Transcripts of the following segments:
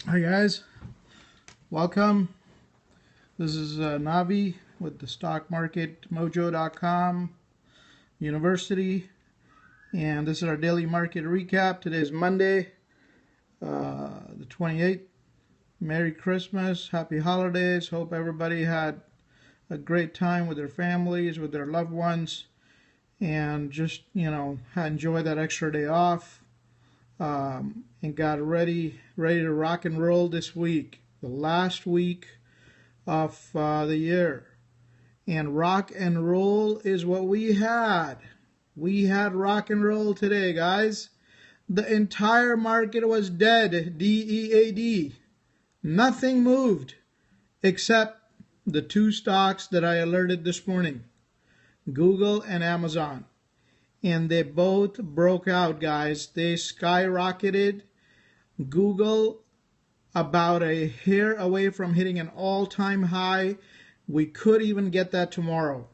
Hi guys, welcome. This is Navi with the stock market mojo.com University, and this is our daily market recap. Today is Monday, the 28th. Merry Christmas, happy holidays. Hope everybody had a great time with their families, with their loved ones, and just, enjoy that extra day off. And got ready to rock and roll this week, the last week of the year. And rock and roll is what we had. We had rock and roll today, guys. The entire market was dead, DEAD. Nothing moved except the two stocks that I alerted this morning, Google and Amazon. And they both broke out, guys. They skyrocketed. Google about a hair away from hitting an all-time high. We could even get that tomorrow.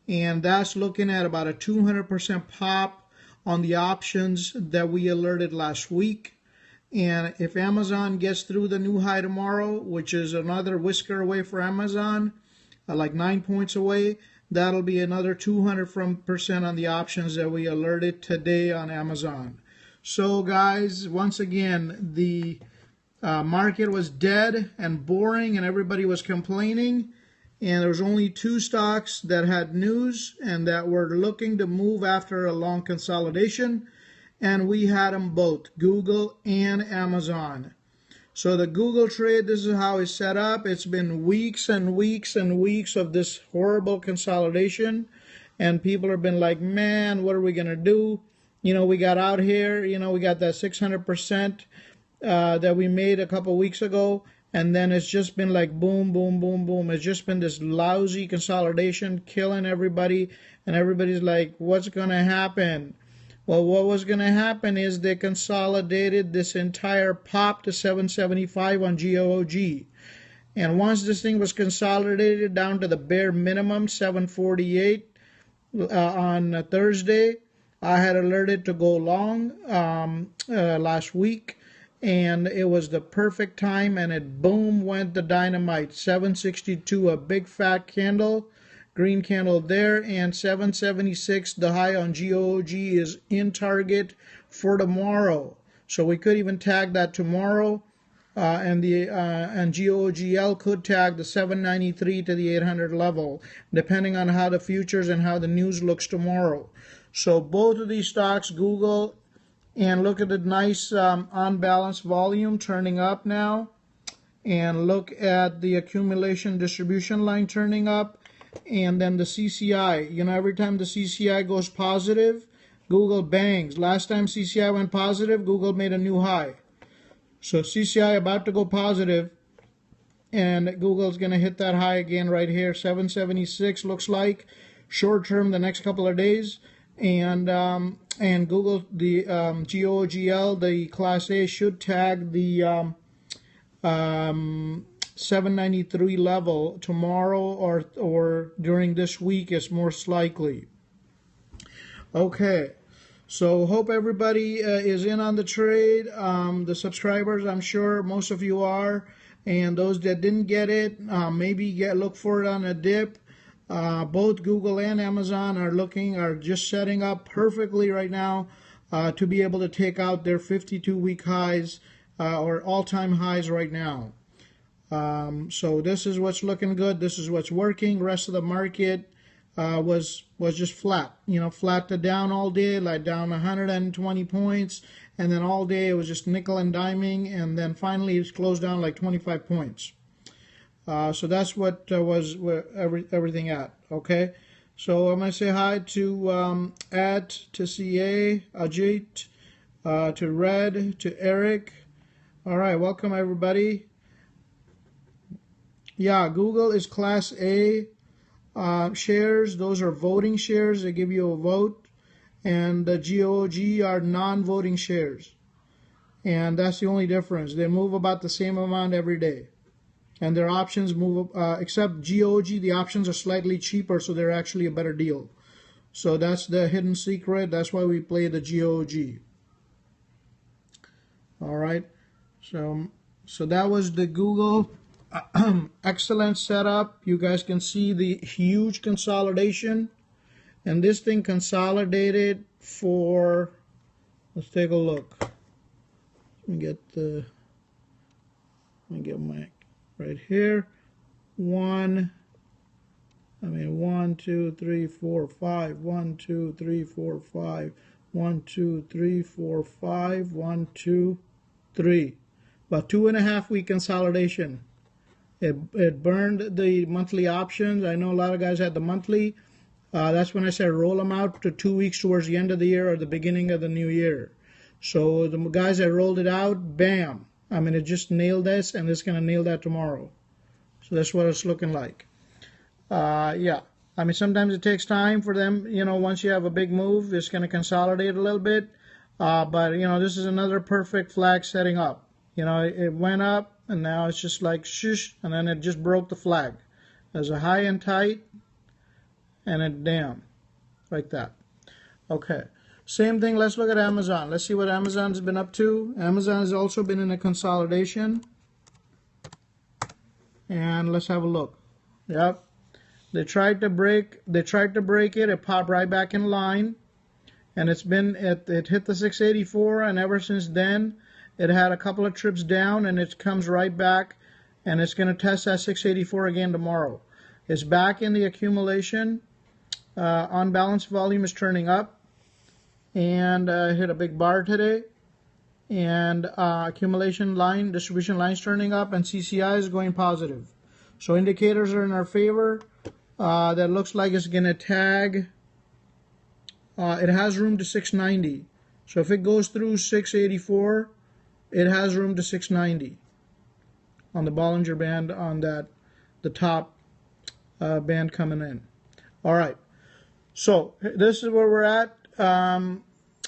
And that's looking at about a 200% pop on the options that we alerted last week. And if Amazon gets through the new high tomorrow, which is another whisker away for Amazon, like 9 points away, that'll be another 200% on the options that we alerted today on Amazon. So guys, once again, the market was dead and boring and everybody was complaining, and there was only two stocks that had news and that were looking to move after a long consolidation, and we had them both, Google and Amazon. So the Google trade, this is how it's set up. It's been weeks and weeks and weeks of this horrible consolidation, and people have been like, man, what are we going to do? We got out here, we got that 600% that we made a couple weeks ago, and then it's just been like boom, boom, boom, boom. It's just been this lousy consolidation killing everybody, and everybody's like, what's going to happen? Well, what was going to happen is they consolidated this entire pop to 775 on GOOG. And once this thing was consolidated down to the bare minimum, 748 on Thursday, I had alerted to go long last week. And it was the perfect time, and it boom went the dynamite. 762, a big fat candle, green candle there, and 776, the high on GOOG, is in target for tomorrow. So we could even tag that tomorrow, and GOOGL could tag the 793 to the 800 level, depending on how the futures and how the news looks tomorrow. So both of these stocks, Google, and look at the nice unbalanced volume turning up now. And look at the accumulation distribution line turning up. And then the CCI. Every time the CCI goes positive, Google bangs. Last time CCI went positive, Google made a new high. So CCI about to go positive, and Google's going to hit that high again right here. 776 looks like. Short term, the next couple of days. And Google, the GOOGL, the Class A, should tag the 793 level tomorrow or during this week is most likely. Okay, so hope everybody is in on the trade. The subscribers, I'm sure most of you are, and those that didn't get it, maybe look for it on a dip. Both Google and Amazon are just setting up perfectly right now to be able to take out their 52-week highs or all-time highs right now. So this is what's looking good. This is what's working. Rest of the market was just flat. Flat to down all day, like down 120 points, and then all day it was just nickel and diming, and then finally it's closed down like 25 points. So that's what was everything at. Okay, so I'm going to say hi to Ed, to CA, Ajit, to Red, to Eric. All right, welcome everybody. Yeah, Google is Class A shares. Those are voting shares. They give you a vote. And the GOOG are non-voting shares. And that's the only difference. They move about the same amount every day. And their options move, except GOOG, the options are slightly cheaper, so they're actually a better deal. So that's the hidden secret. That's why we play the GOOG. All right. So So that was the Google excellent setup. You guys can see the huge consolidation, and this thing consolidated for, let's take a look. Let me get my right here. 1, 2, 3, 4, 5. 1, 2, 3, 4, 5. 1, 2, 3, 4, 5. 1, 2, 3. About 2.5 week consolidation. It burned the monthly options. I know a lot of guys had the monthly. That's when I said roll them out to 2 weeks towards the end of the year or the beginning of the new year. So the guys that rolled it out, bam. I mean, it just nailed this, and it's going to nail that tomorrow. So that's what it's looking like. Yeah. I mean, sometimes it takes time for them. You know, once you have a big move, it's going to consolidate a little bit. But, you know, this is another perfect flag setting up. You know, it went up, and now it's just like shush, and then it just broke the flag. There's a high and tight, and it damn, like that. Okay. Same thing, let's look at Amazon. Let's see what Amazon's been up to. Amazon has also been in a consolidation. And let's have a look. Yep. They tried to break it, it popped right back in line. And it hit the 684, and ever since then it had a couple of trips down, and it comes right back, and it's going to test that 684 again tomorrow. It's back in the accumulation. Unbalanced volume is turning up. And hit a big bar today, and accumulation line, distribution lines turning up, and CCI is going positive. So indicators are in our favor. That looks like it's going to tag. It has room to 690. So if it goes through 684, it has room to 690 on the Bollinger Band, on that the top band coming in. All right. So this is where we're at.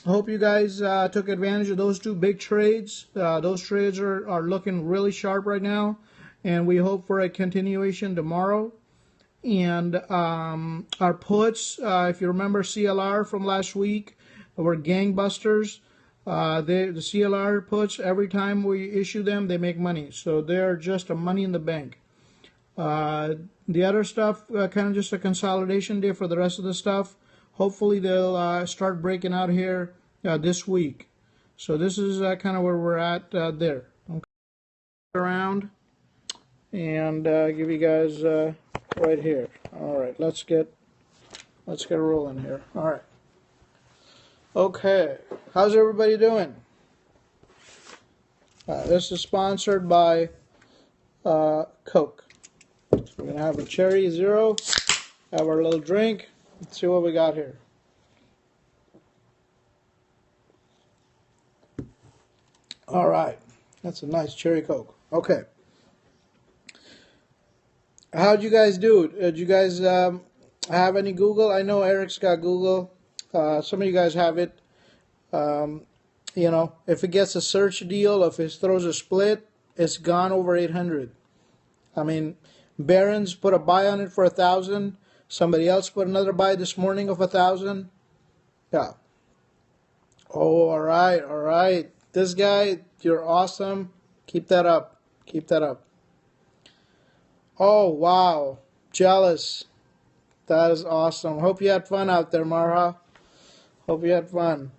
Hope you guys took advantage of those two big trades. Those trades are looking really sharp right now, and we hope for a continuation tomorrow. And our puts, if you remember CLR from last week, were gangbusters. The CLR puts, every time we issue them, they make money. So they're just a money in the bank. The other stuff, kind of just a consolidation day for the rest of the stuff. Hopefully they'll start breaking out here this week. So this is kind of where we're at there. Okay. Around and give you guys right here. All right, let's get rolling here. All right. Okay, how's everybody doing? This is sponsored by Coke. So we're gonna have a cherry zero, have our little drink. Let's see what we got here. All right, that's a nice cherry Coke. Okay. How'd you guys do? Did you guys have any Google? I know Eric's got Google. Some of you guys have it. You know, if it gets a search deal, if it throws a split, it's gone over 800. I mean, Barron's put a buy on it for 1,000. Somebody else put another buy this morning of 1,000. Yeah. Oh, all right, all right. This guy, you're awesome. Keep that up. Keep that up. Oh, wow. Jealous. That is awesome. Hope you had fun out there, Marha. Hope you had fun.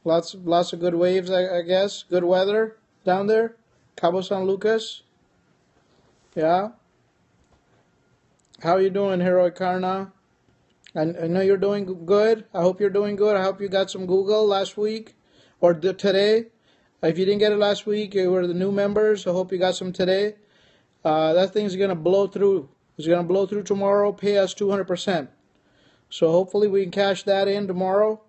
Lots of good waves, I guess. Good weather down there. Cabo San Lucas. Yeah. How are you doing, Heroic Karna? I know you're doing good. I hope you're doing good. I hope you got some Google last week or today. If you didn't get it last week, you were the new members. I hope you got some today. That thing's going to blow through. It's going to blow through tomorrow, pay us 200%. So hopefully we can cash that in tomorrow.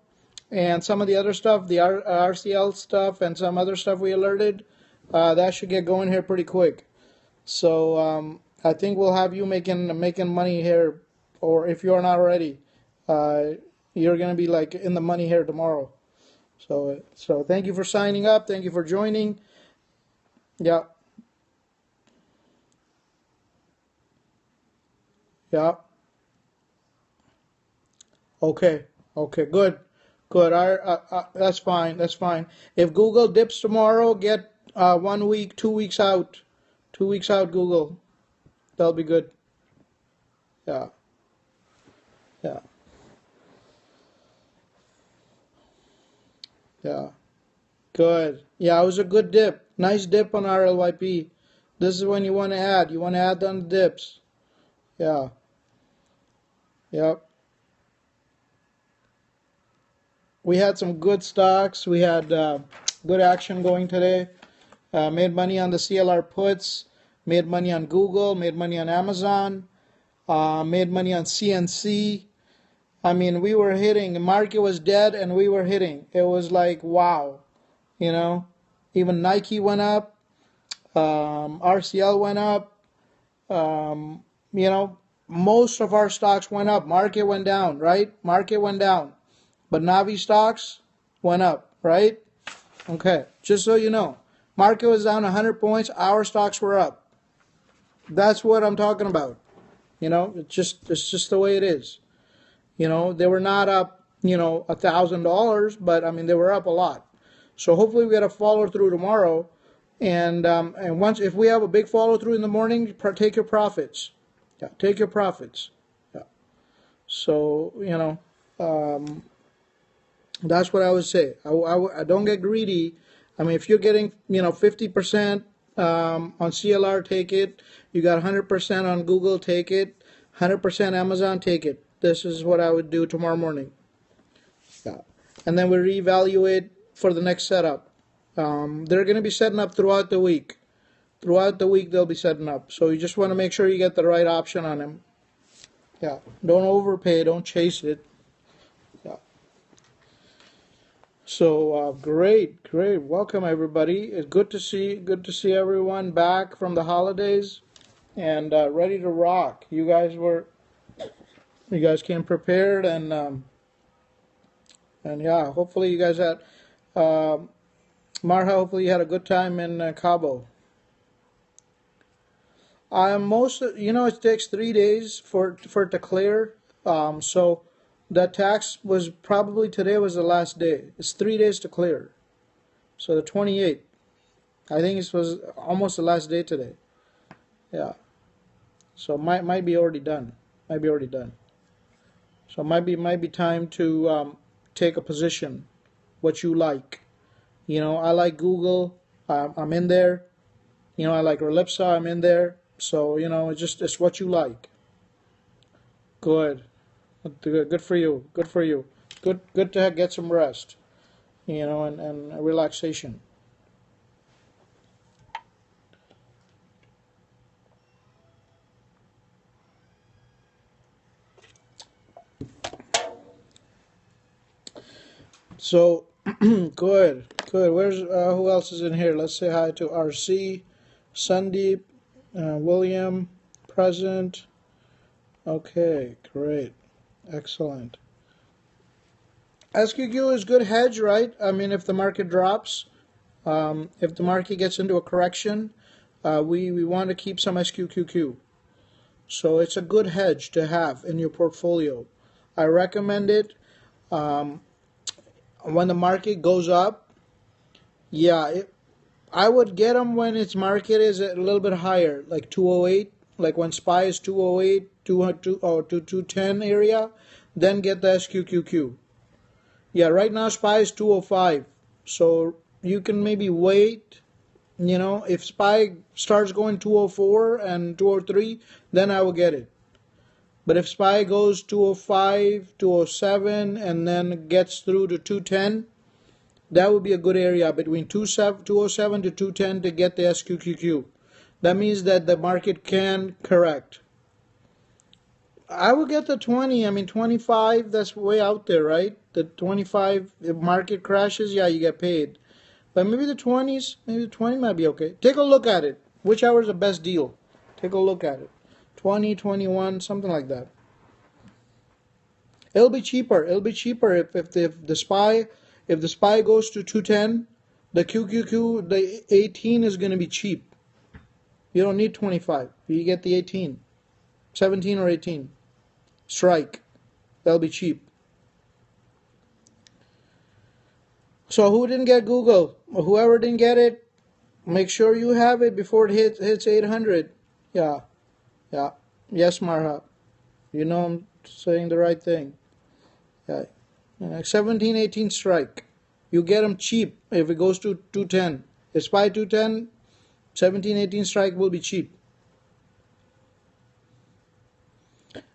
And some of the other stuff, the RCL stuff and some other stuff we alerted, that should get going here pretty quick. So I think we'll have you making money here, or if you're not already, you're going to be like in the money here tomorrow. So thank you for signing up. Thank you for joining. Yeah. Yeah. Okay. Okay. Good. Good. That's fine. That's fine. If Google dips tomorrow, get 1 week, 2 weeks out. 2 weeks out, Google. That'll be good. Yeah. Yeah. Yeah. Good. Yeah, it was a good dip. Nice dip on RLYP. This is when you want to add. You want to add on the dips. Yeah. Yep. We had some good stocks. We had good action going today. Made money on the CLR puts. Made money on Google. Made money on Amazon. Made money on CNC. I mean, we were hitting. The market was dead and we were hitting. It was like, wow. You know, even Nike went up. RCL went up. You know, most of our stocks went up. Market went down, right? Market went down. But Navi stocks went up, right? Okay, just so you know. Market was down 100 points. Our stocks were up. That's what I'm talking about. You know, it's just the way it is. You know, they were not up, you know, $1,000, but I mean, they were up a lot. So hopefully we get a follow through tomorrow. And once, if we have a big follow through in the morning, take your profits. Yeah, take your profits. Yeah. So, you know, that's what I would say. I don't get greedy. I mean, if you're getting, you know, 50% on CLR, take it. You got 100% on Google, take it. 100% Amazon, take it. This is what I would do tomorrow morning. Yeah. And then we reevaluate for the next setup. They're going to be setting up throughout the week. Throughout the week, they'll be setting up. So you just want to make sure you get the right option on them. Yeah. Don't overpay. Don't chase it. Yeah. So great. Welcome everybody. It's good to see everyone back from the holidays and ready to rock. You guys came prepared and yeah, hopefully you guys had Marha. Hopefully you had a good time in Cabo. You know, it takes 3 days for it to clear. So that tax was probably today was the last day. It's 3 days to clear. So the 28th. I think it was almost the last day today. Yeah. So might be already done. Might be already done. So might be time to take a position, what you like. You know, I like Google. I'm in there. You know, I like Relipsa. I'm in there. So, you know, it's what you like. Good. Good for you. Good for you. Good to get some rest. You know, and relaxation. So, good. Where's who else is in here? Let's say hi to RC, Sandeep, William, present. Okay, great, excellent. SQQ is good hedge, right? I mean, if the market drops, if the market gets into a correction, we want to keep some SQQQ. So it's a good hedge to have in your portfolio. I recommend it. When the market goes up, yeah, I would get them when its market is a little bit higher, like 208, like when SPY is 208, 210 area, then get the SQQQ. Yeah, right now SPY is 205, so you can maybe wait. You know, if SPY starts going 204 and 203, then I will get it. But if SPY goes 205, 207, and then gets through to 210, that would be a good area between 207 to 210 to get the SQQQ. That means that the market can correct. I would get the 20. I mean, 25, that's way out there, right? The 25, if market crashes, yeah, you get paid. But maybe the 20s, maybe the 20 might be okay. Take a look at it. Whichever is the best deal. Take a look at it. 20, 21, something like that. It'll be cheaper. It'll be cheaper if the SPY goes to 210, the QQQ, the 18 is going to be cheap. You don't need 25. You get the 18, 17 or 18. Strike. That'll be cheap. So who didn't get Google? Whoever didn't get it, Make sure you have it before it hits 800. Yeah, yeah. Yes, Marha. You know I'm saying the right thing. Yeah. 17, 18 strike. You get them cheap if it goes to 210. It's by 210, 17, 18 strike will be cheap.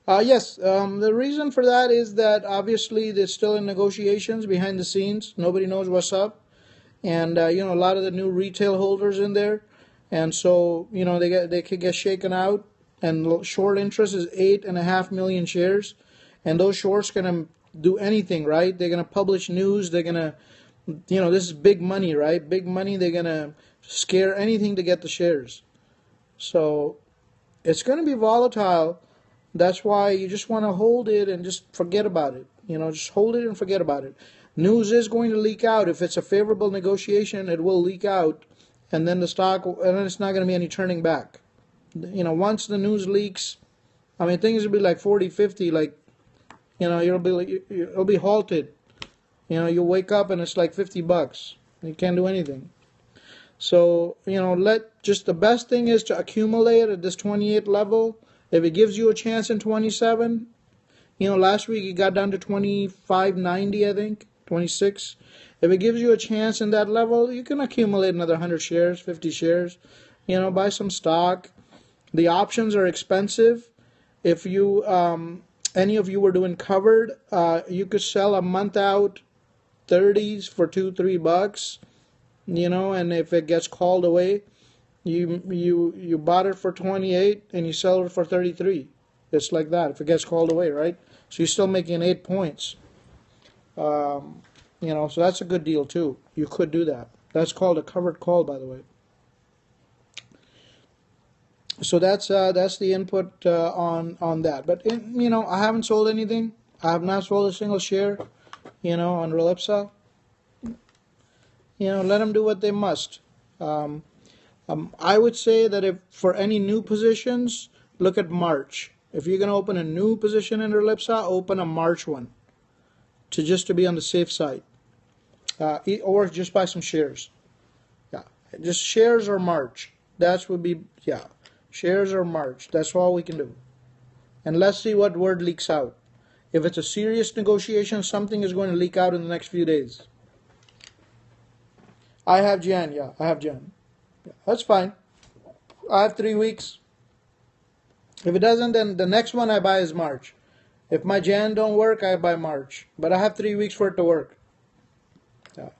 Yes, the reason for that is that obviously they're still in negotiations behind the scenes. Nobody knows what's up. And, you know, a lot of the new retail holders in there. And so, you know, they could get shaken out. And short interest is 8.5 million shares. And those shorts going to do anything, right? They're going to publish news. They're going to, you know, this is big money, right? Big money. They're going to scare anything to get the shares. So it's going to be volatile. That's why you just want to hold it and just forget about it. You know, just hold it and forget about it. News is going to leak out. If it's a favorable negotiation, it will leak out. And then the stock, and then it's not going to be any turning back. You know, once the news leaks, I mean, things will be like 40, 50, like, you know, it'll be halted. You know, you wake up and it's like $50. You can't do anything. So, you know, the best thing is to accumulate at this 28 level. If it gives you a chance in 27, you know, last week it got down to 25.90, I think, 26. If it gives you a chance in that level, you can accumulate another 100 shares, 50 shares, you know, buy some stock. The options are expensive. If you, any of you were doing covered, you could sell a month out 30s for $2-3, you know, and if it gets called away, you bought it for 28 and you sell it for 33. It's like that if it gets called away, right? So you're still making 8 points. You know, so that's a good deal too. You could do that. That's called a covered call, by the way. So that's the input on that. But you know, I haven't sold anything. I have not sold a single share. You know, on Relipsa. You know, let them do what they must. I would say that if for any new positions, look at March. If you're going to open a new position in Relipsa, open a March one, just to be on the safe side, or just buy some shares. Yeah, just shares or March. That would be shares or March. That's all we can do. And let's see what word leaks out. If it's a serious negotiation, something is going to leak out in the next few days. I have Jan. Yeah, I have Jan. Yeah, that's fine. I have 3 weeks. If it doesn't, then the next one I buy is March. If my Jan don't work, I buy March. But I have 3 weeks for it to work. Yeah.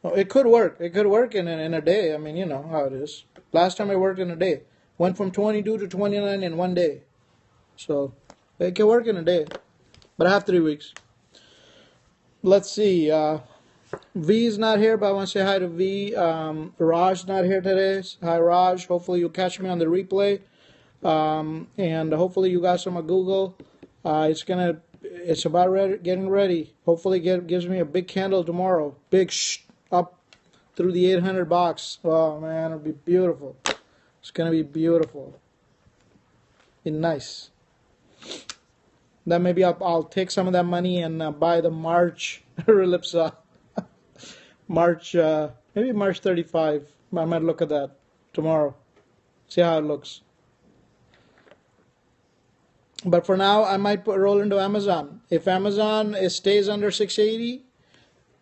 Well, it could work. It could work in a day. I mean, you know how it is. Last time I worked in a day. Went from 22 to 29 in 1 day. So it can work in a day. But I have 3 weeks. Let's see. V is not here, but I want to say hi to V. Raj not here today. Hi, Raj. Hopefully you'll catch me on the replay. And hopefully you got some of Google. It's about getting ready. Hopefully gives me a big candle tomorrow. Big up through the 800 box. Oh man, it'll be beautiful. It's gonna be beautiful. Be nice. Then maybe I'll take some of that money and buy the March Relipsa. March, maybe March 35. I might look at that tomorrow. See how it looks. But for now, I might roll into Amazon. If Amazon stays under 680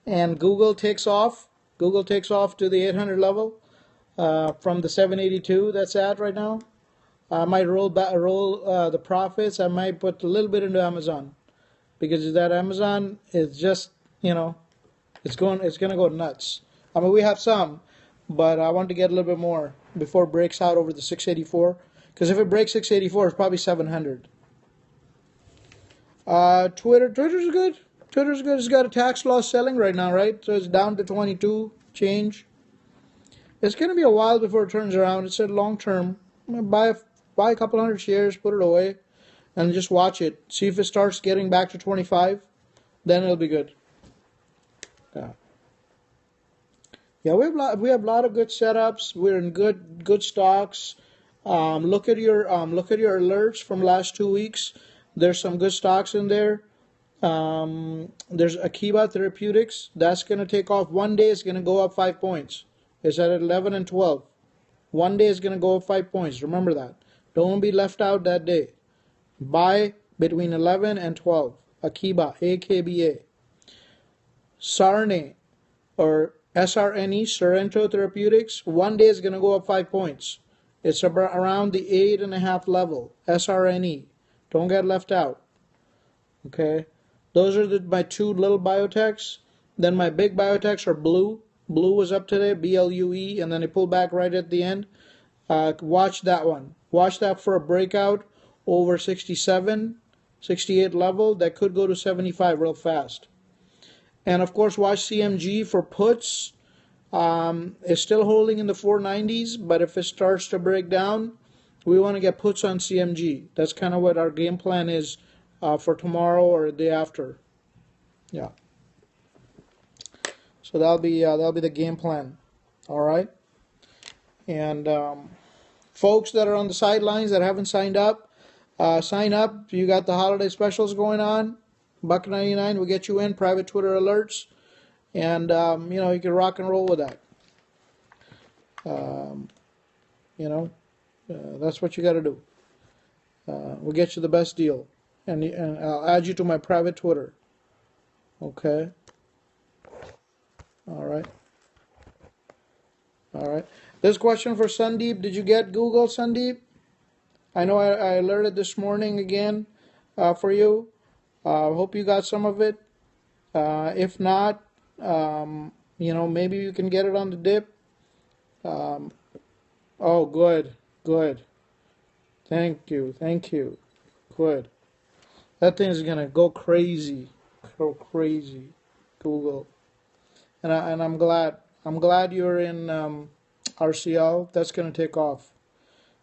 and Google takes off to the 800 level from the 782 that's at right now, I might roll the profits. I might put a little bit into Amazon because that Amazon is just, you know, it's going to go nuts. I mean, we have some, but I want to get a little bit more before it breaks out over the 684. Because if it breaks 684, it's probably 700. Twitter's good. Twitter's good. It's got a tax loss selling right now, right? So it's down to 22 change. It's going to be a while before it turns around. It's a long term. Buy a couple hundred shares, put it away, and just watch it. See if it starts getting back to 25. Then it'll be good. Yeah, we have a lot of good setups. We're in good stocks. Look at your alerts from last 2 weeks. There's some good stocks in there. There's Akiba Therapeutics. That's going to take off. 1 day it's going to go up 5 points. It's at 11 and 12. One day is going to go up 5 points. Remember that. Don't be left out that day. Buy between 11 and 12. Akiba, AKBA. Sarne, or SRNE, Sorrento Therapeutics, one day is going to go up 5 points. It's around the 8.5 level. SRNE. Don't get left out. Okay? Those are my two little biotechs. Then my big biotechs are Blue. Blue was up today, BLUE, and then it pulled back right at the end. Watch that one. Watch that for a breakout over 67, 68 level. That could go to 75 real fast. And of course, watch CMG for puts. It's still holding in the 490s, but if it starts to break down, we want to get puts on CMG. That's kind of what our game plan is for tomorrow or the day after. Yeah. So that'll be the game plan. All right. And folks that are on the sidelines that haven't signed up, sign up. You got the holiday specials going on. $1.99 will get you in, private Twitter alerts, and you know, you can rock and roll with that. You know, that's what you got to do. We'll get you the best deal, and I'll add you to my private Twitter. Okay. All right. All right. This question for Sandeep. Did you get Google, Sandeep? I know I alerted this morning again for you. Hope you got some of it. If not, you know, maybe you can get it on the dip. Oh, good, good. Thank you, thank you. Good. That thing is gonna go crazy, Google. And I'm glad you're in RCL. That's gonna take off.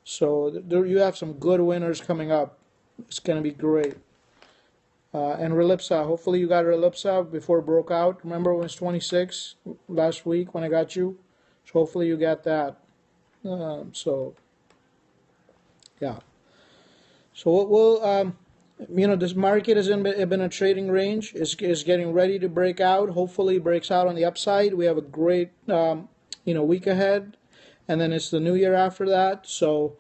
So you have some good winners coming up. It's gonna be great. And Relipsa, hopefully you got Relipsa before it broke out. Remember when it was 26 last week when I got you? So hopefully you got that. So, yeah. So we'll, you know, this market has been a trading range. It's getting ready to break out. Hopefully it breaks out on the upside. We have a great, you know, week ahead. And then it's the new year after that. So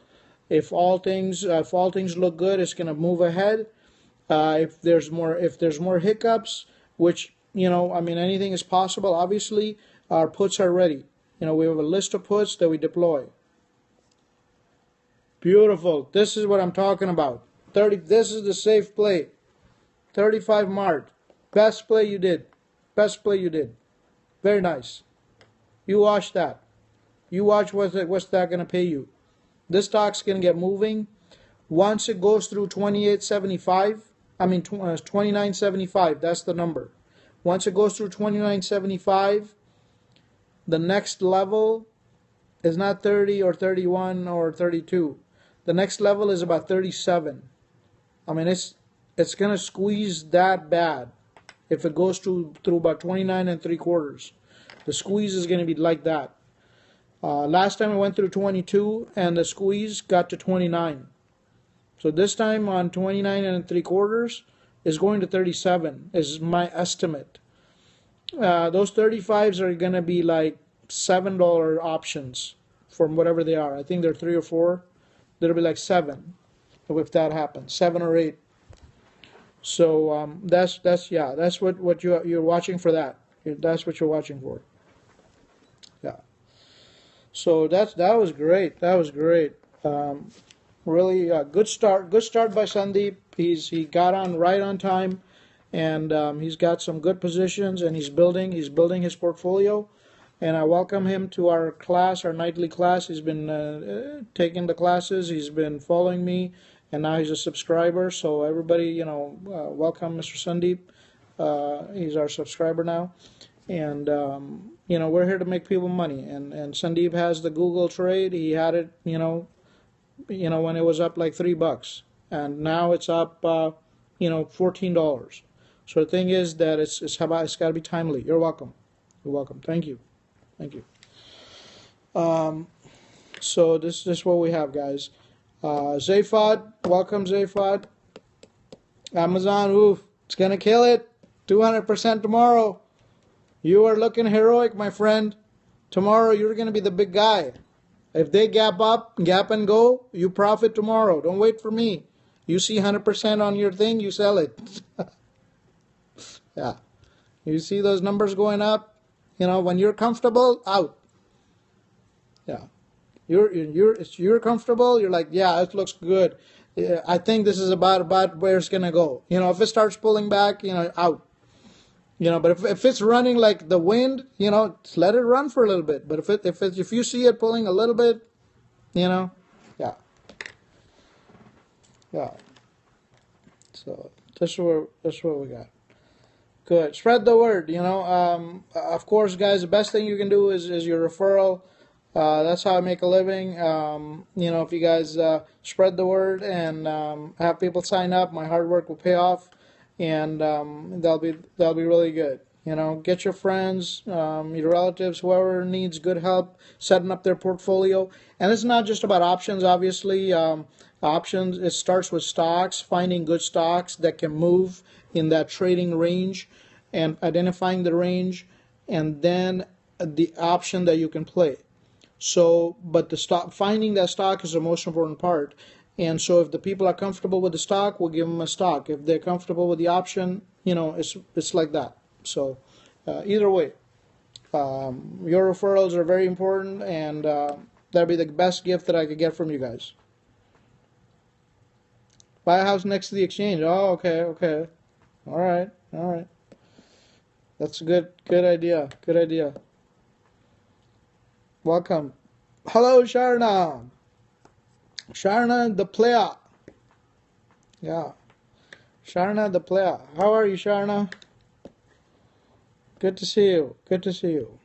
if all things look good, it's going to move ahead. If there's more hiccups, which, you know, I mean, anything is possible. Obviously, our puts are ready. You know, we have a list of puts that we deploy. Beautiful. This is what I'm talking about. 30. This is the safe play. 35 Mart. Best play you did. Best play you did. Very nice. You watch that. You watch what's that going to pay you. This stock's going to get moving. Once it goes through 28.75, I mean 29.75, that's the number. Once it goes through 29.75, the next level is not 30 or 31 or 32. The next level is about 37. I mean, it's going to squeeze that bad if it goes through about 29 3/4. The squeeze is going to be like that. Last time I went through 22 and the squeeze got to 29. So this time on 29 3/4 is going to 37 is my estimate. Those 35s are going to be like $7 options from whatever they are. I think they're 3 or 4. That'll be like 7 if that happens, 7 or 8. So that's what you're watching for. That's what you're watching for. Yeah. So that was great. That was great. Really good start. Good start by Sandeep. He got on right on time, and he's got some good positions, and he's building his portfolio. And I welcome him to our class, our nightly class. He's been taking the classes. He's been following me, and now he's a subscriber. So everybody, you know, welcome Mr. Sandeep. He's our subscriber now, and you know, we're here to make people money. And Sandeep has the Google trade. He had it, you know, when it was up like $3, and now it's up, you know, $14. So the thing is that it's got to be timely. You're welcome. You're welcome. Thank you. Thank you. So this is what we have, guys. Zayfad, welcome, Zayfad. Amazon, oof, it's gonna kill it. 200% tomorrow. You are looking heroic, my friend. Tomorrow you're going to be the big guy. If they gap up, gap and go, you profit tomorrow. Don't wait for me. You see 100% on your thing, you sell it. Yeah. You see those numbers going up, when you're comfortable, out. Yeah. You're comfortable, you're like, yeah, it looks good. Yeah, I think this is about where it's going to go. If it starts pulling back, out. But if it's running like the wind, just let it run for a little bit. But if you see it pulling a little bit, yeah. Yeah. So that's what we got. Good. Spread the word. Of course, guys, the best thing you can do is your referral. That's how I make a living. If you guys spread the word and have people sign up, my hard work will pay off, and that'll be really good. Get your friends, your relatives, whoever needs good help setting up their portfolio. And it's not just about options, obviously. Options, it starts with stocks, finding good stocks that can move in that trading range and identifying the range, and then the option that you can play. So, but finding that stock is the most important part. And so if the people are comfortable with the stock, we'll give them a stock. If they're comfortable with the option, it's like that. So either way, your referrals are very important, and that'll be the best gift that I could get from you guys. Buy a house next to the exchange. Oh, okay. All right. That's a good idea. Good idea. Welcome. Hello, Sharna. Sharna the player. Yeah. Sharna the player. How are you, Sharna? Good to see you.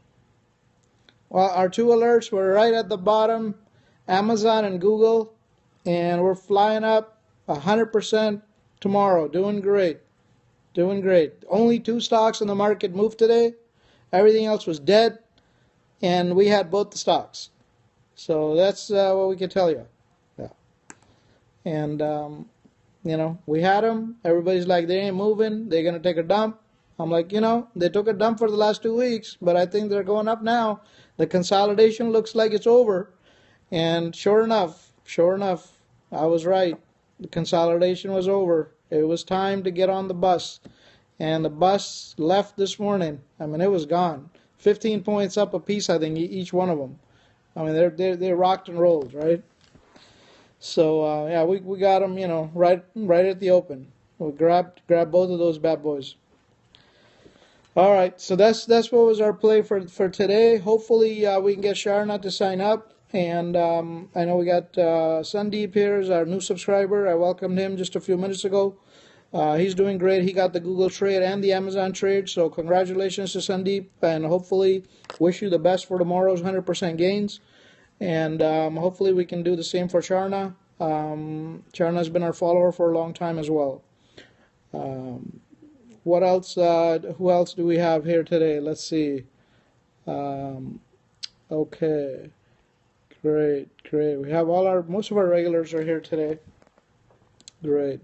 Well, our two alerts were right at the bottom, Amazon and Google, and we're flying up 100% tomorrow. Doing great. Only 2 stocks in the market moved today. Everything else was dead, and we had both the stocks. So that's what we can tell you. Yeah. And, we had them. Everybody's like, they ain't moving. They're going to take a dump. I'm like, they took a dump for the last 2 weeks, but I think they're going up now. The consolidation looks like it's over. And sure enough, I was right. The consolidation was over. It was time to get on the bus. And the bus left this morning. I mean, it was gone. 15 points up a piece, I think, each one of them. I mean, they rocked and rolled, right? So, yeah, we got them, right at the open. We grabbed both of those bad boys. All right, so that's what was our play for today. Hopefully, we can get Sharna to sign up. And I know we got Sandeep here as our new subscriber. I welcomed him just a few minutes ago. He's doing great. He got the Google trade and the Amazon trade. So congratulations to Sandeep. And hopefully wish you the best for tomorrow's 100% gains. And hopefully we can do the same for Sharna. Sharna's been our follower for a long time as well. What else? Who else do we have here today? Let's see. Okay. Great. We have most of our regulars are here today. Great.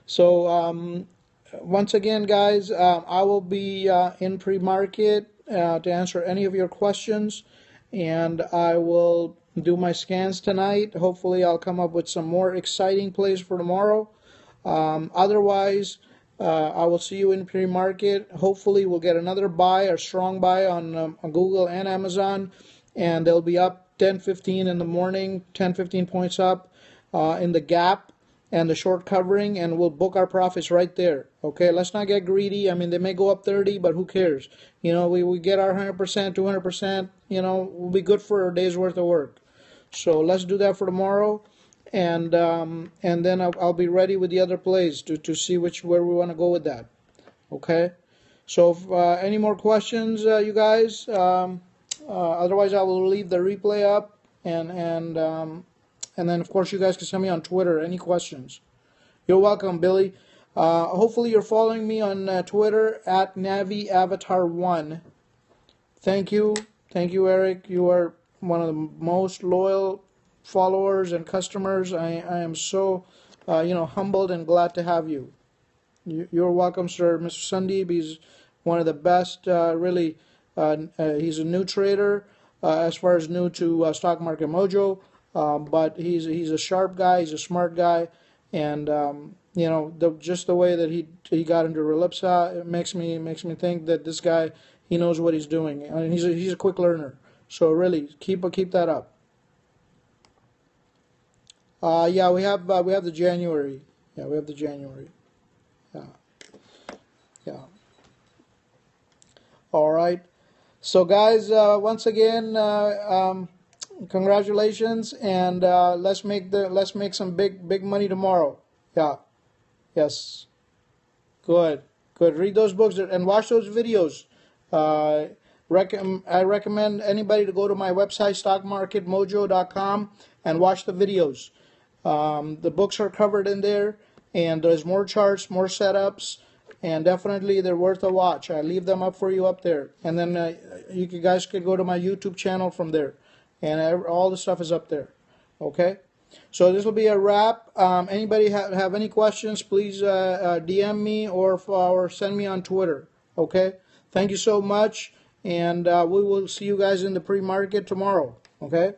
So once again, guys, I will be in pre-market to answer any of your questions, and I will do my scans tonight. Hopefully, I'll come up with some more exciting plays for tomorrow. Otherwise, I will see you in pre-market. Hopefully, we'll get another buy or strong buy on Google and Amazon, and they'll be up 10-15 in the morning, 10-15 points up in the gap and the short covering, and we'll book our profits right there. Okay, let's not get greedy. I mean, they may go up 30, but who cares? We get our 100%, 200%, we'll be good for a day's worth of work. So let's do that for tomorrow, and then I'll be ready with the other plays to see where we want to go with that. Okay, so if any more questions, you guys. Otherwise, I will leave the replay up, and then of course you guys can send me on Twitter any questions. You're welcome, Billy. Hopefully you're following me on Twitter at NaviAvatar1. Thank you, Eric. You are one of the most loyal followers and customers. I am so humbled and glad to have you. You're welcome, sir. Mr. Sandeep, he's one of the best. Really. He's a new trader. as far as new to Stock Market Mojo, but he's a sharp guy, he's a smart guy, and you know, just the way that he got into Relipsa, it makes me think that this guy, he knows what he's doing, and he's a quick learner. So really, keep that up. Yeah, we have the January. Yeah, we have the January. Yeah, yeah. All right. So guys, once again, congratulations, and let's make some big money tomorrow. Yeah. Yes. Good. Good. Read those books and watch those videos. I recommend anybody to go to my website, stockmarketmojo.com, and watch the videos. The books are covered in there, and there's more charts, more setups, and definitely they're worth a watch. I leave them up for you up there, and then you guys could go to my YouTube channel from there, and all the stuff is up there. Okay, so this will be a wrap. Anybody have any questions? Please DM me or send me on Twitter. Okay, thank you so much, and we will see you guys in the pre-market tomorrow. Okay.